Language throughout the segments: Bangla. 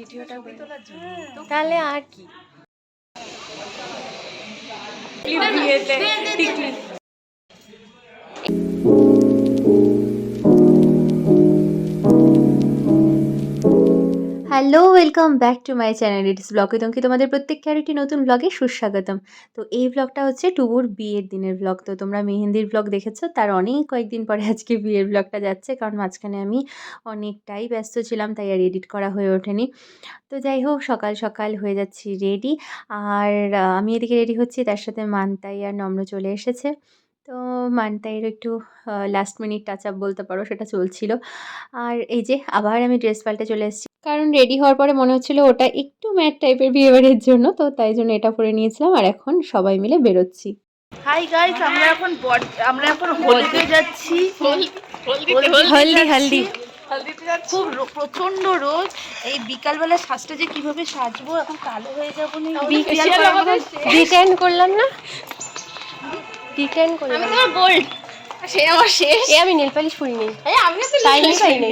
ভিডিওটা তোলার জন্য, তাহলে আর কি। Hello, welcome back to my channel it's ব্লগে তোমাকে তোমাদের প্রত্যেককে আর একটি নতুন ব্লগে সুস্বাগতম। তো এই ব্লগটা হচ্ছে টুবুর বিয়ের দিনের ব্লগ। তো তোমরা মেহেন্দির ব্লগ দেখেছো, তার অনেক কয়েকদিন পরে আজকে বিয়ের ব্লগটা যাচ্ছে, কারণ মাঝখানে আমি অনেকটাই ব্যস্ত ছিলাম, তাই আর এডিট করা হয়ে ওঠেনি। তো যাই হোক, সকাল সকাল হয়ে যাচ্ছি রেডি। আর আমি এদিকে রেডি হচ্ছি, তার সাথে মানতাই আর নম্র চলে এসেছে। তো মানতাইয়ের একটু লাস্ট মিনিট টাচ আপ বলতে পারো, সেটা চলছিল। আর এই যে আবার আমি ড্রেস পাল্টে চলে এসেছি, কারণ রেডি হওয়ার পরে মনে হচ্ছিলো ওটা একটু ম্যাট টাইপের বিয়েবাড়ির জন্য, তো তাই জন্য এটা পরে নিয়েছিলাম। আর এখন সবাই মিলে বেরোচ্ছি। হাই গাইস, আমরা এখন হলদিতে যাচ্ছি। হলদি খুব প্রচন্ড রোদ। এই বিকালবেলা সাজটা যে কিভাবে সাজবো, এখন কালো হয়ে যাবো না। ডিটেন করলাম না, ডিটেন করলাম। আমি তোমার গোল্ড, সে আমার শেষ। আমি নেল পালিশ পরিনি, আমি তো টাইমই পাইনি।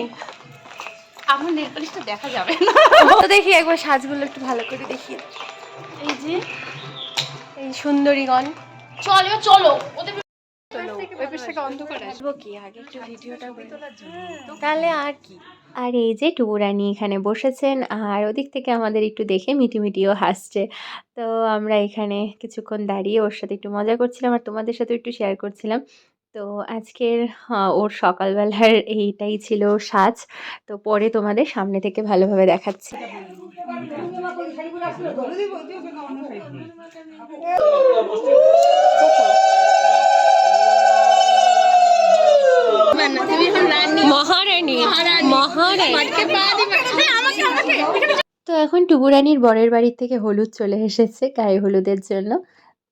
আমার নেল পালিশটা দেখা যাবে না। তো দেখি একবার সাজগুলো একটু ভালো করে দেখি। এই যে এই সুন্দরীগণ, চলো চলো ওদের তাহলে আর কি। আর এই যে টুবুরানি এখানে বসেছেন, আর ওদিক থেকে আমাদের একটু দেখে মিটিমিটিও হাসছে। তো আমরা এখানে কিছুক্ষণ দাঁড়িয়ে ওর সাথে একটু মজা করছিলাম, আর তোমাদের সাথে একটু শেয়ার করছিলাম। তো আজকের ওর সকালবেলার এইটাই ছিল সাজ। তো পরে তোমাদের সামনে থেকে ভালোভাবে দেখাচ্ছি। তো এখন টুবুরানির বরের বাড়ির থেকে হলুদ চলে এসেছে গায়ে হলুদের জন্য।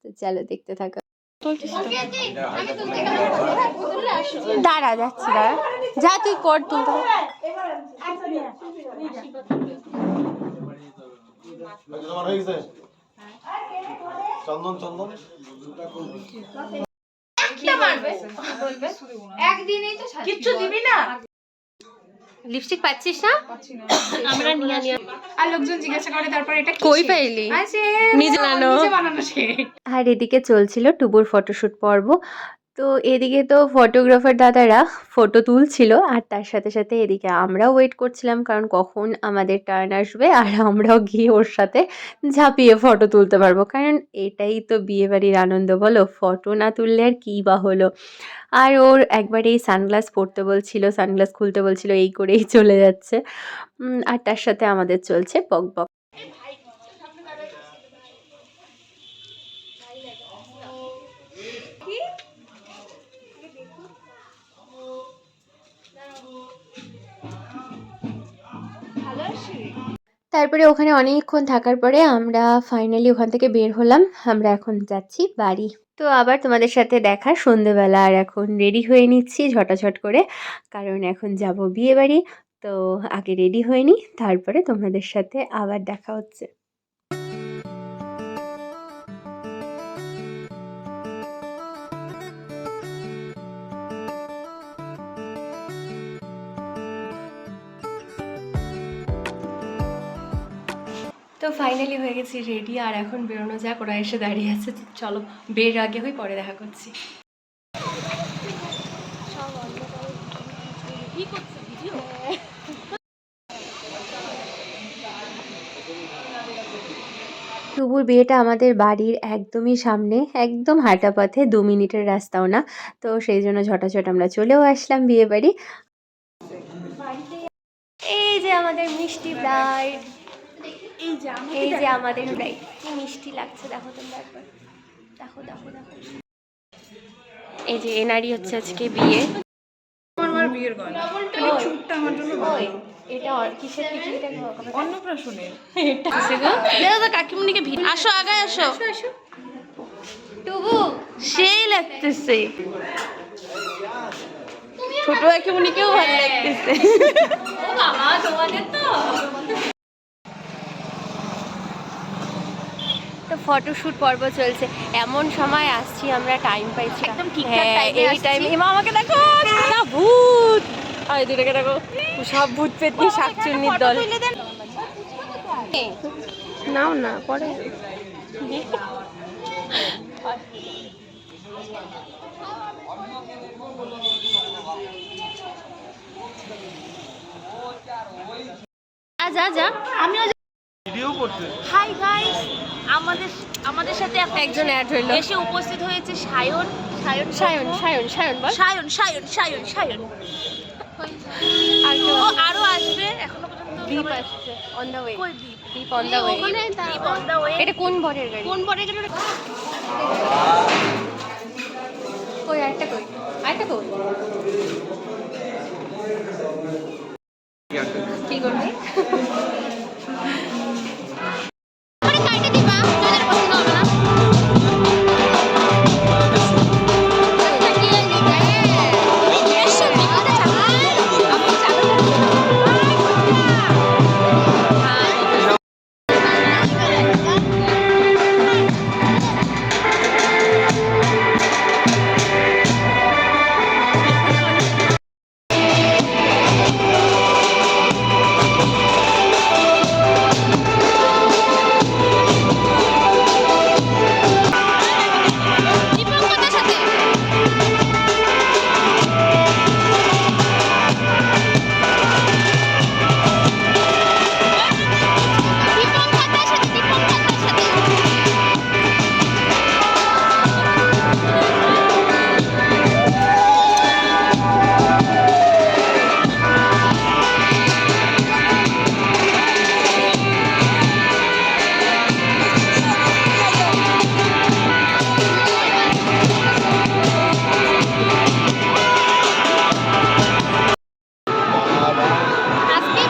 তো চলো দেখতে থাকো। দাঁড়া যাচ্ছি, দাঁড়া, যা তুই কর, তুলতে চন্দন চন্দন কিচ্ছু দিবি না। লিপস্টিক পাচ্ছিস না? আমরা নিয়ে নিয়ে আর লোকজন জিজ্ঞাসা করে তারপর এটা কই পাইলি? নিজে বানানো। আর এদিকে চলছিল টুবুর ফটোশুট পর্ব। তো এদিকে তো ফটোগ্রাফার দাদারা ফটো তুলছিল, আর তার সাথে সাথে এদিকে আমরাও ওয়েট করছিলাম, কারণ কখন আমাদের টার্ন আসবে আর আমরাও গিয়ে ওর সাথে ঝাঁপিয়ে ফটো তুলতে পারবো। কারণ এটাই তো বিয়েবাড়ির আনন্দ, বলো, ফটো না তুললে আর কী বা হলো। আর ওর একবার এই সানগ্লাস পরতে বলছিল, সানগ্লাস খুলতে বলছিল, এই করেই চলে যাচ্ছে। আর তার সাথে আমাদের চলছে বক বক। তারপরে ওখানে অনেকক্ষণ থাকার পরে আমরা ফাইনালি ওখান থেকে বের হলাম। আমরা এখন যাচ্ছি বাড়ি। তো আবার তোমাদের সাথে দেখা সন্ধেবেলা, আর এখন রেডি হয়ে নিচ্ছি ঝটাঝট করে, কারণ এখন যাব বিয়ে বাড়ি। তো আগে রেডি হয়ে নিই, তারপরে তোমাদের সাথে আবার দেখা হচ্ছে। তো ফাইনালি হয়ে গেছি রেডি, আর এখন বেরোনো যাক। ওরা এসে দাঁড়িয়ে আছে, চলো বের আগে হই, পরে দেখা করছি। টুবুর বিয়েটা আমাদের বাড়ির একদমই সামনে, একদম হাঁটা পথে, 2 মিনিটের রাস্তাও না। তো সেই জন্য ঝটাঝট আমরা চলেও আসলাম বিয়ে বাড়ি। এই যে আমাদের মিষ্টি ব্রাইড, এই যে আমাদের ব্রাইড, কি মিষ্টি লাগছে দেখো তোমরা একবার, দেখো দেখো দেখো। এই যে এনারই হচ্ছে আজকে বিয়ে। আমার বিয়ের গয়না খালি চুপটা আমার জন্য এটা কিসের পিঠে? এটা অন্নপ্রাশনের। এটা আছে গো, দেখো তো কাকিমুনিকে ভিড়। আসো আগায় আসো। টুবু সেই লাগতেছে, ছোট কাকিমুনিকেও ভালো লাগতেছে। ও বাবা, তোমাদের তো ফটোশুট পর্ব চলছে। এমন সময় আসছি আমরা, টাইম পাইছি একদম ঠিকঠাক টাইমে এই টাইমে। মা আমাকে দেখো, সাদা ভূত, আর দুটোকে দেখো, সব ভূত পেতনি শাকচুন্নির দল। নাও না পরে যা যা আমিও ভিডিও করতে হাই গাইস, আমাদের আমাদের সাথে একজন অ্যাড হইলো। এসে উপস্থিত হয়েছে সায়ন। সায়ন সায়ন সায়ন সায়ন বল। সায়ন সায়ন সায়ন সায়ন আর কেউ ও আরো আসবে, এখনো পর্যন্ত দীপ সবাই- আসছে অন দ্য ওয়ে। কই Deep? Deep on the way. Deep on the way। এটা কোন বরের গাড়ি? কোন বরের গাড়ি? কই আরেকটা কই? আরেকটা কই? কি করবি? আরে কাইটা দিবা, তোদের পছন্দ হবে না।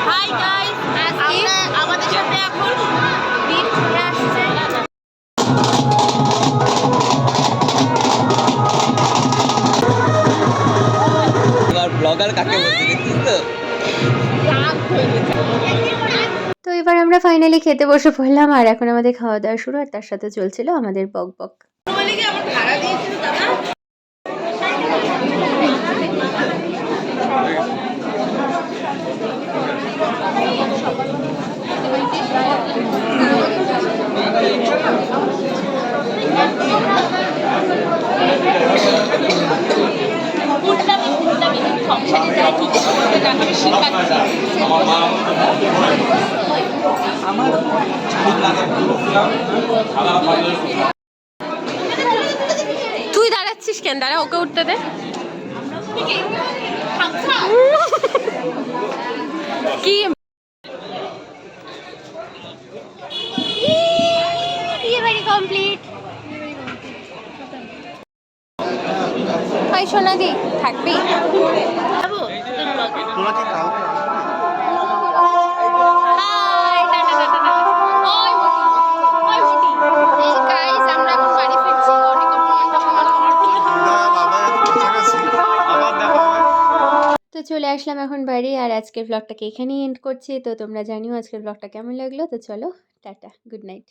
হাই গাইস, আমরা আমাদের সাথে এখন দীপ চলে আসছে। এবার ব্লগার কাকে বলতে দেখছিস তো? তো এবার আমরা ফাইনালি খেতে বসে পড়লাম আর এখন আমাদের খাওয়া দাওয়া শুরু আর তার সাথে চলছিল আমাদের বক বক। বলে কি আমার ভাড়া দিয়েছিল দাদা? সংসারে যায় কি কি করবে না আমি শিখাচ্ছি। তুই দাঁড়াচ্ছিস কেন? দাঁড়া, ওকে উঠতে দে। কি বিয়ে বাড়ি কমপ্লিট। ভাই সোনাদি থাকবি? যাবো তোদের ব্লগে। তোরা কি কালকে হাই টাটা টাটা টাটা। ওই মোটি ওই মোটি। এই গাইস আমরা এখন বাড়ি ফিরছি। অনেক অপমান বাবা এত কাছাকাছি আবার দেখা হবে? তো চলে আসলাম এখন বাড়ি আর আজকের ব্লগটাকে এখানেই এন্ড করছি। তো তোমরা জানিও আজকের ব্লগটা কেমন লাগলো। তো চলো টাটা, গুড নাইট।